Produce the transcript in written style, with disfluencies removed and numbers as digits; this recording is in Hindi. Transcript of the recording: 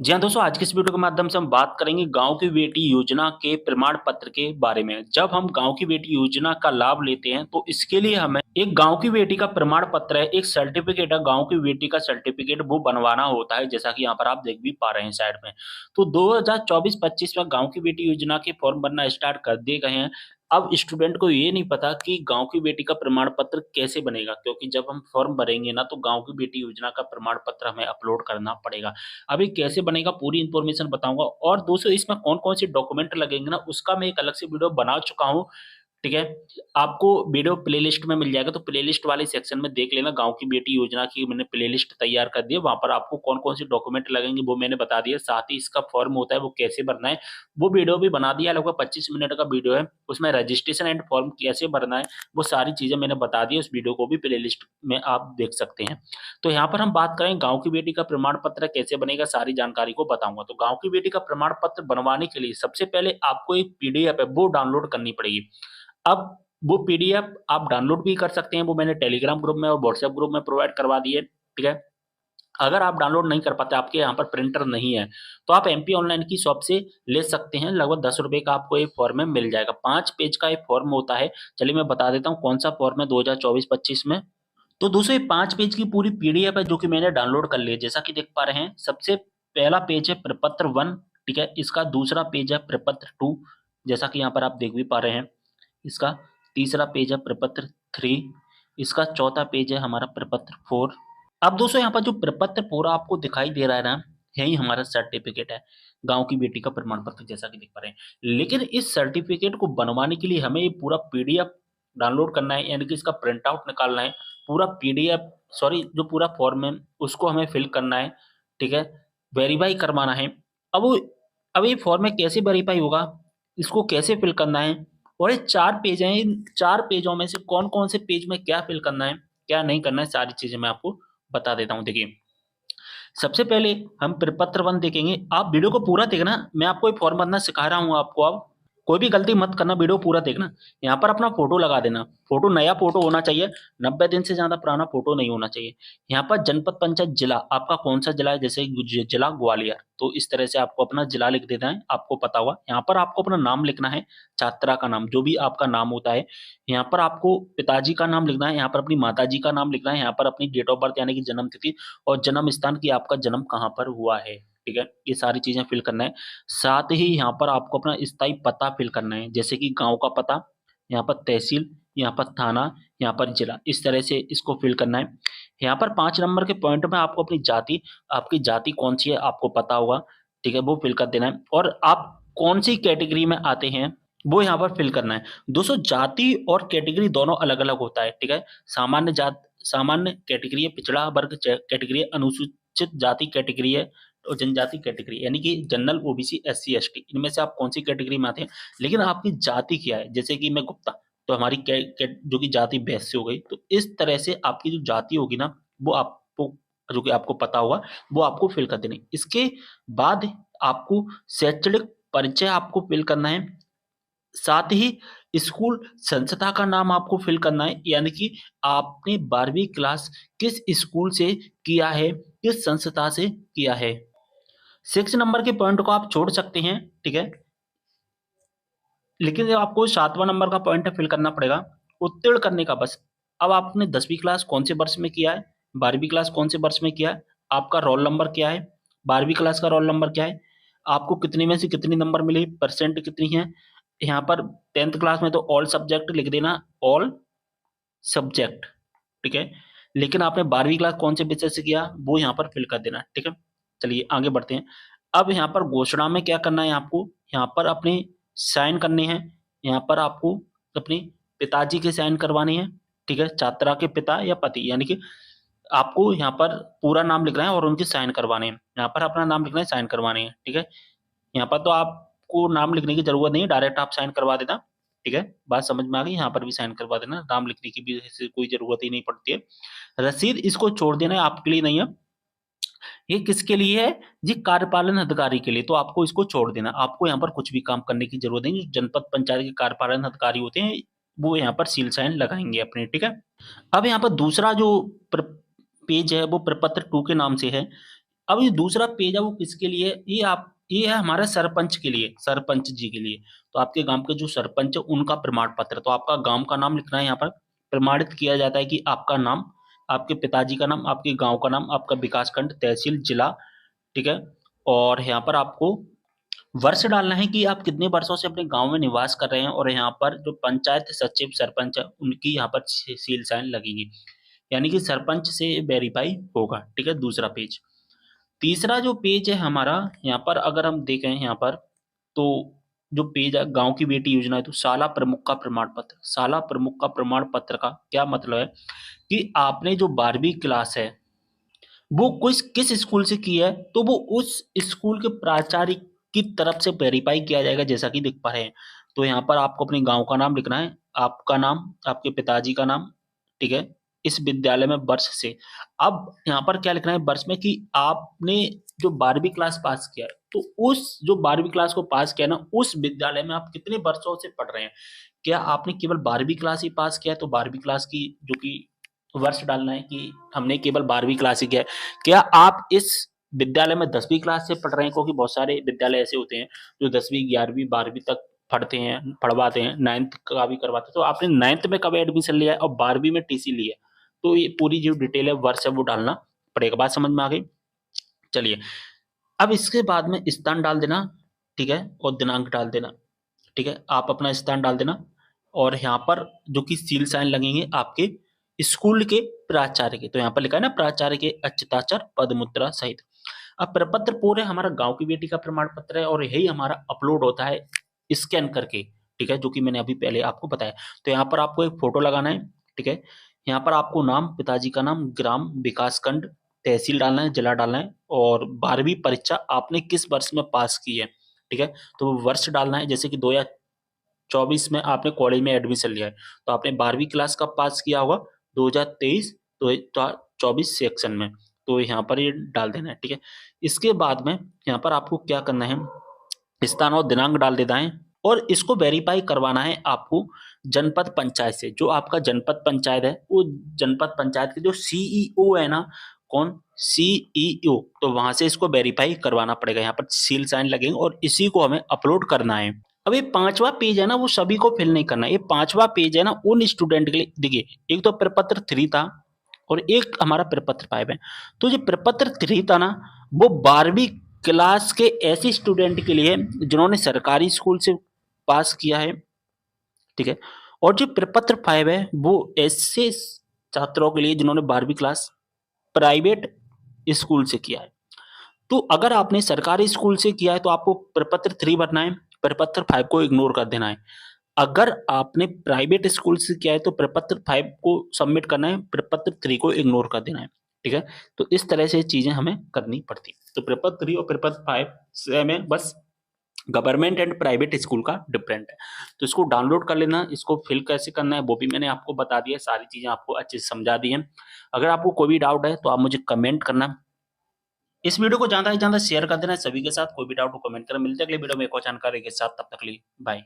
जी हाँ दोस्तों, आज की इस वीडियो के माध्यम से हम बात करेंगे गाँव की बेटी योजना के प्रमाण पत्र के बारे में। जब हम गाँव की बेटी योजना का लाभ लेते हैं, तो इसके लिए हमें एक गाँव की बेटी का प्रमाण पत्र है, एक सर्टिफिकेट है, गाँव की बेटी का सर्टिफिकेट वो बनवाना होता है, जैसा कि यहाँ पर आप देख भी पा रहे हैं साइड में। तो 2024-25 में गाँव की बेटी योजना के फॉर्म भरना स्टार्ट कर दिए गए हैं। अब स्टूडेंट को ये नहीं पता कि गाँव की बेटी का प्रमाण पत्र कैसे बनेगा, क्योंकि जब हम फॉर्म भरेंगे ना, तो गाँव की बेटी योजना का प्रमाण पत्र हमें अपलोड करना पड़ेगा। अभी कैसे बनेगा पूरी इन्फॉर्मेशन बताऊँगा और दोस्तों इसमें कौन-कौन से डॉक्यूमेंट लगेंगे ना उसका मैं एक अलग से वीडियो बना चुका हूँ, ठीक है? आपको वीडियो प्लेलिस्ट में मिल जाएगा, तो प्लेलिस्ट वाले सेक्शन में देख लेना। गाँव की बेटी योजना की मैंने प्लेलिस्ट तैयार कर दी है, वहाँ पर आपको कौन-कौन से डॉक्यूमेंट लगेंगे वो मैंने बता दिया। साथ ही इसका फॉर्म होता है वो कैसे भरना है, वो वीडियो भी बना दिया है, लगभग 25 मिनट का वीडियो है। उसमें रजिस्ट्रेशन एंड फॉर्म कैसे भरना है, वो सारी चीज़ें मैंने बता दी है, उस वीडियो को भी प्लेलिस्ट में आप देख सकते हैं। तो यहाँ पर हम बात करें गाँव की बेटी का प्रमाण पत्र कैसे बनेगा, सारी जानकारी को बताऊँगा। तो गाँव की बेटी का प्रमाण पत्र बनवाने के लिए सबसे पहले आपको एक पीडीएफ है वो डाउनलोड करनी पड़ेगी। अब वो पीडीएफ आप डाउनलोड भी कर सकते हैं, वो मैंने टेलीग्राम ग्रुप में और व्हाट्सएप ग्रुप में प्रोवाइड करवा दी है, ठीक है? अगर आप डाउनलोड नहीं कर पाते, आपके यहाँ पर प्रिंटर नहीं है, तो आप एमपी ऑनलाइन की शॉप से ले सकते हैं, लगभग ₹10 का आपको एक फॉर्म में मिल जाएगा। 5 पेज का एक फॉर्म होता है, चलिए मैं बता देता हूँ कौन-सा फॉर्म है 2024-25 में। तो दोस्तों ये 5 पेज की पूरी पीडीएफ है जो कि मैंने डाउनलोड कर ली है। जैसा कि देख पा रहे हैं, सबसे पहला पेज है प्रपत्र 1, ठीक है? इसका दूसरा पेज है प्रपत्र 2, जैसा कि यहाँ पर आप देख भी पा रहे हैं। इसका तीसरा पेज है प्रपत्र 3, इसका चौथा पेज है हमारा प्रपत्र 4। अब दोस्तों यहाँ पर जो प्रपत्र पूरा आपको दिखाई दे रहा है ना, यही हमारा सर्टिफिकेट है, गाँव की बेटी का प्रमाण पत्र जैसा कि देख पा रहे हैं। लेकिन इस सर्टिफिकेट को बनवाने के लिए हमें ये पूरा पीडीएफ डाउनलोड करना है, यानी कि इसका प्रिंट आउट निकालना है। पूरा पीडीएफ सॉरी जो पूरा फॉर्म है उसको हमें फिल करना है, ठीक है? वेरीफाई करवाना है। अब वो अब ये फॉर्म में कैसे वेरीफाई होगा, इसको कैसे फिल करना है और ये 4 पेज हैं, इन 4 पेजों में से कौन-कौन से पेज में क्या फिल करना है, क्या नहीं करना है, सारी चीज़ें मैं आपको बता देता हूँ। देखिए, सबसे पहले हम प्रपत्र 1 देखेंगे। आप वीडियो को पूरा देखना, मैं आपको ये फॉर्म भरना सिखा रहा हूँ आपको अब। कोई भी गलती मत करना, वीडियो पूरा देखना। यहाँ पर अपना फ़ोटो लगा देना। फ़ोटो नया फ़ोटो होना चाहिए, 90 दिन से ज़्यादा पुराना फ़ोटो नहीं होना चाहिए। यहाँ पर जनपद, पंचायत, जिला, आपका कौन-सा जिला है, जैसे जिला ग्वालियर, तो इस तरह से आपको अपना जिला लिख देना है, आपको पता होगा। यहाँ पर आपको अपना नाम लिखना है, छात्रा का नाम, जो भी आपका नाम होता है। यहाँ पर आपको पिताजी का नाम लिखना है, यहाँ पर अपनी माताजी का नाम लिखना है, यहाँ पर अपनी डेट ऑफ बर्थ यानी कि जन्म तिथि और जन्म स्थान कि आपका जन्म कहाँ पर हुआ है, ठीक है? ये सारी चीज़ें फ़िल करना है। साथ ही यहाँ पर आपको अपना स्थायी पता फ़िल करना है, जैसे कि गाँव का पता, यहाँ पर तहसील, यहाँ पर थाना, यहाँ पर जिला, इस तरह से इसको फ़िल करना है। यहाँ पर 5 नंबर के पॉइंट में आपको अपनी जाति, आपकी जाति कौन-सी है आपको पता होगा, ठीक है? वो फ़िल कर देना है और आप कौन-सी कैटेगरी में आते हैं, वो यहाँ पर फ़िल करना है। दोस्तों जाति और कैटेगरी दोनों अलग-अलग होता है, ठीक है? सामान्य कैटेगरी है, पिछड़ा वर्ग कैटेगरी है, अनुसूचित जाति कैटेगरी है और जनजाति कैटेगरी यानी कि जनरल, ओबीसी, एससी, एसटी, इनमें से आप कौन-सी कैटेगरी में आते हैं। लेकिन आपकी जाति क्या है, जैसे कि मैं गुप्ता, तो हमारी कै कै जो कि जाति वैश्य हो गई। तो इस तरह से आपकी जो जाति होगी ना, वो आपको जो कि आपको पता होगा, वो आपको फ़िल कर देनी है। इसके बाद आपको शैक्षणिक परिचय आपको फ़िल करना है। साथ ही स्कूल संस्था का नाम आपको फ़िल करना है, यानी कि आपने 12वीं क्लास किस स्कूल से किया है, किस संस्था से किया है। 6 नंबर के पॉइंट को आप छोड़ सकते हैं, ठीक है? लेकिन जब आपको 7वाँ नंबर का पॉइंट फिल करना पड़ेगा, उत्तीर्ण करने का बस। अब आपने 10वीं क्लास कौन से वर्ष में किया है, 12वीं क्लास कौन से वर्ष में किया है, आपका रोल नंबर क्या है, 12वीं क्लास का रोल नंबर क्या है, आपको कितने में से कितने नंबर मिले, परसेंट कितनी है। यहाँ पर 10th क्लास में तो ऑल सब्जेक्ट लिख देना, ऑल सब्जेक्ट, ठीक है? लेकिन आपने 12वीं क्लास कौन से विषय से किया, वो यहाँ पर फिल कर देना, ठीक है? चलिए आगे बढ़ते हैं। अब यहाँ पर घोषणा में क्या करना है आपको, यहाँ पर अपने साइन करने हैं, यहाँ पर आपको अपने पिताजी के साइन करवाने हैं, ठीक है? छात्रा के पिता या पति यानी कि आपको यहाँ पर पूरा नाम लिखना है और उनके साइन करवाने हैं। यहाँ पर अपना नाम लिखना है, साइन करवाने हैं, ठीक है? यहाँ पर तो आपको नाम लिखने की ज़रूरत नहीं है, डायरेक्ट आप साइन करवा देना, ठीक है? बात समझ में आ गई? यहाँ पर भी साइन करवा देना, नाम लिखने की भी ऐसे कोई ज़रूरत ही नहीं पड़ती है। रसीद इसको छोड़ देना है, आपके लिए नहीं है। ये किसके लिए है? ये कार्यपालन अधिकारी के लिए, तो आपको इसको छोड़ देना। आपको यहाँ पर कुछ भी काम करने की ज़रूरत नहीं है, जो जनपद पंचायत के कार्यपालन अधिकारी होते हैं, वो यहाँ पर सील साइन लगाएँगे अपने, ठीक है? अब यहाँ पर दूसरा जो प्र पेज है, वो प्रपत्र 2 के नाम से है। अब ये दूसरा पेज है वो किसके लिए है? ये है हमारे सरपंच के लिए, सरपंच जी के लिए। तो आपके गाँव के जो सरपंच है उनका प्रमाण पत्र, तो आपका गाँव का नाम लिखना है यहाँ पर। प्रमाणित किया जाता है कि आपका नाम, आपके पिताजी का नाम, आपके गाँव का नाम, आपका विकासखंड, तहसील, जिला, ठीक है? और यहाँ पर आपको वर्ष डालना है कि आप कितने वर्षों से अपने गाँव में निवास कर रहे हैं, और यहाँ पर जो पंचायत सचिव, सरपंच है, उनकी यहाँ पर सील साइन लगेगी। यानी कि सरपंच से वेरीफाई होगा, ठीक है? दूसरा पेज। तीसरा जो पेज है हमारा, यहाँ पर अगर हम देखें यहाँ पर, तो जो पेज है गाँव की बेटी योजना है, तो शाला प्रमुख का प्रमाण पत्र। शाला प्रमुख का प्रमाण पत्र का क्या मतलब है कि आपने जो 12वीं क्लास है, वो किस स्कूल से की है, तो वो उस स्कूल के प्राचार्य की तरफ से वेरीफाई किया जाएगा, जैसा कि देख पा रहे हैं। तो यहाँ पर आपको अपने गाँव का नाम लिखना है, आपका नाम, आपके पिताजी का नाम, ठीक है? इस विद्यालय में वर्ष से। अब यहाँ पर क्या लिखना है वर्ष में, कि आपने जो 12वीं क्लास पास किया है, तो उस जो 12वीं क्लास को पास किया है ना, उस विद्यालय में आप कितने वर्षों से पढ़ रहे हैं। क्या आपने केवल 12वीं क्लास ही पास किया है, तो 12वीं क्लास की जो कि वर्ष डालना है कि हमने केवल 12वीं क्लास ही किया है। क्या आप इस विद्यालय में 10वीं क्लास से पढ़ रहे हैं, क्योंकि बहुत सारे विद्यालय ऐसे होते हैं जो 10वीं, 11वीं, 12वीं तक पढ़वाते हैं, 9th का भी करवाते हैं। तो आपने 9th में कब एडमिशन लिया है और 12वीं में टीसी ली है, तो ये पूरी जो डिटेल है, वर्ष है, वो डालना पड़ेगा। बात समझ में आ गई? चलिए, अब इसके बाद में स्थान डाल देना, ठीक है? और दिनांक डाल देना, ठीक है? आप अपना स्थान डाल देना, और यहाँ पर जो कि सील साइन लगेंगे आपके स्कूल के प्राचार्य के। तो यहाँ पर लिखा है ना, प्राचार्य के अच्युताचार पद मुद्रा सहित। अब प्रपत्र पूरे हमारा गाँव की बेटी का प्रमाण पत्र है, और यही हमारा अपलोड होता है स्कैन करके, ठीक है? जो कि मैंने अभी पहले आपको बताया। तो यहाँ पर आपको एक फोटो लगाना है, ठीक है? यहाँ पर आपको नाम, पिताजी का नाम, ग्राम, विकासखंड, तहसील डालना है, जिला डालना है, और 12वीं परीक्षा आपने किस वर्ष में पास की है, ठीक है? तो वो वर्ष डालना है, जैसे कि 2024 में आपने कॉलेज में एडमिशन लिया है, तो आपने 12वीं क्लास कब पास किया होगा? 2023, 2024 सेक्शन में। तो यहाँ पर ये डाल देना है, ठीक है? इसके बाद में यहाँ पर आपको क्या करना है, स्थान और दिनांक डाल देना है, और इसको वेरीफाई करवाना है आपको जनपद पंचायत से। जो आपका जनपद पंचायत है, वो जनपद पंचायत के जो सीईओ है ना, कौन? सीईओ। तो वहां से इसको वेरीफाई करवाना पड़ेगा, यहाँ पर सील साइन लगेंगे, और इसी को हमें अपलोड करना है। अब ये 5वां पेज है ना, वो सभी को फिल नहीं करना है। ये 5वां पेज है ना, उन स्टूडेंट के लिए। देखिए, एक तो प्रपत्र 3 था, और एक हमारा प्रपत्र 5 है। तो जो प्रपत्र 3 था ना, वो 12वीं क्लास के ऐसे स्टूडेंट के लिए जिन्होंने सरकारी स्कूल से पास किया है, ठीक है? और जो प्रपत्र 5 है, वो ऐसे छात्रों के लिए जिन्होंने 12वीं क्लास प्राइवेट स्कूल से किया है। तो अगर आपने सरकारी स्कूल से किया है, तो आपको प्रपत्र 3 भरना है, प्रपत्र 5 को इग्नोर कर देना है। अगर आपने प्राइवेट स्कूल से किया है, तो प्रपत्र 5 को सबमिट करना है, प्रपत्र 3 को इग्नोर कर देना है, ठीक है? तो इस तरह से चीज़ें हमें करनी पड़ती हैं। तो प्रपत्र 3 और प्रपत्र 5 से में बस गवर्नमेंट एंड प्राइवेट स्कूल का डिफरेंट है। तो इसको डाउनलोड कर लेना, इसको फिल कैसे करना है वो भी मैंने आपको बता दिया है, सारी चीज़ें आपको अच्छे से समझा दी हैं। अगर आपको कोई भी डाउट है, तो आप मुझे कमेंट करना। इस वीडियो को ज़्यादा से ज़्यादा शेयर कर देना सभी के साथ। कोई भी डाउट हो कमेंट करें। मिलते हैं अगले वीडियो में एक और जानकारी के साथ, तब तक के लिए बाय।